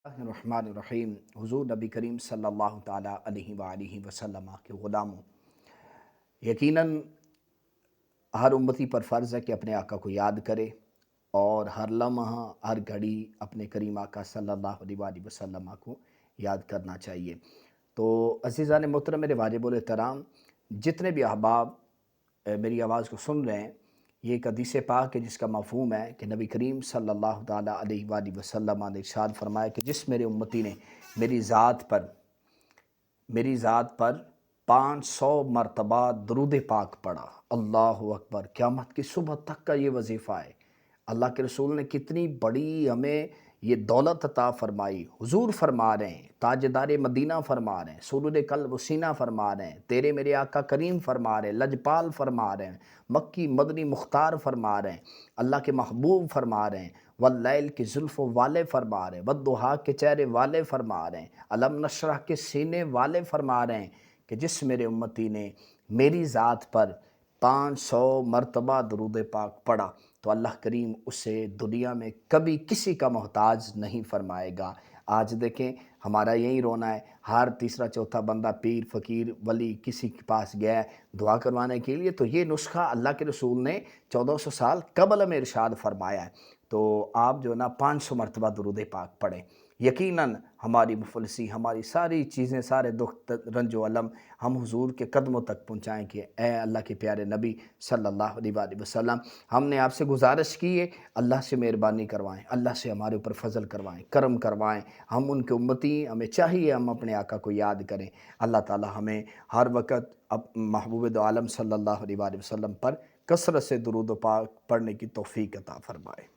الرحمن الرحیم۔ حضور نبی کریم صلی اللہ تعالیٰ علیہ وآلہ وسلم کے غلاموں، یقیناً ہر امتی پر فرض ہے کہ اپنے آقا کو یاد کرے اور ہر لمحہ ہر گھڑی اپنے کریم آقا صلی اللہ علیہ وآلہ وسلم کو یاد کرنا چاہیے۔ تو عزیزان محترم، میرے واجب الاحترام جتنے بھی احباب میری آواز کو سن رہے ہیں، یہ ایک حدیث پاک ہے جس کا مفہوم ہے کہ نبی کریم صلی اللہ تعالیٰ علیہ وآلہ وسلم نے ارشاد فرمایا کہ جس میرے امتی نے میری ذات پر 500 مرتبہ درود پاک پڑھا، اللہ اکبر، قیامت کی صبح تک کا یہ وظیفہ ہے۔ اللہ کے رسول نے کتنی بڑی ہمیں یہ دولت عطا فرمائی۔ حضور فرما رہے ہیں، تاجدار مدینہ فرما رہے ہیں، سرور قلب و سینہ فرما رہے ہیں، تیرے میرے آقا کریم فرما رہے ہیں، لجپال فرما رہے ہیں، مکی مدنی مختار فرما رہے ہیں، اللہ کے محبوب فرما رہے ہیں، واللیل کے زلف والے فرما رہے ہیں، والضحیٰ کے چہرے والے فرما رہے ہیں، علم نشرح کے سینے والے فرما رہے ہیں کہ جس میرے امتی نے میری ذات پر 500 مرتبہ درود پاک پڑھا تو اللہ کریم اسے دنیا میں کبھی کسی کا محتاج نہیں فرمائے گا۔ آج دیکھیں، ہمارا یہی رونا ہے، ہر تیسرا چوتھا بندہ پیر فقیر ولی کسی کے پاس گیا ہے دعا کروانے کے لیے، تو یہ نسخہ اللہ کے رسول نے 1400 سال قبل میں ارشاد فرمایا ہے۔ تو آپ جو نا 500 مرتبہ درود پاک پڑھیں، یقیناً ہماری مفلسی، ہماری ساری چیزیں، سارے دکھ رنج و علم ہم حضور کے قدموں تک پہنچائیں کہ اے اللہ کے پیارے نبی صلی اللہ علیہ وآلہ وسلم، ہم نے آپ سے گزارش کی ہے، اللہ سے مہربانی کروائیں، اللہ سے ہمارے اوپر فضل کروائیں، کرم کروائیں، ہم ان کے امتی، ہمیں چاہیے ہم اپنے آقا کو یاد کریں۔ اللہ تعالی ہمیں ہر وقت محبوب دو عالم صلی اللہ علیہ وآلہ وسلم پر کثرت سے درود و پاک پڑھنے کی توفیق عطا فرمائے۔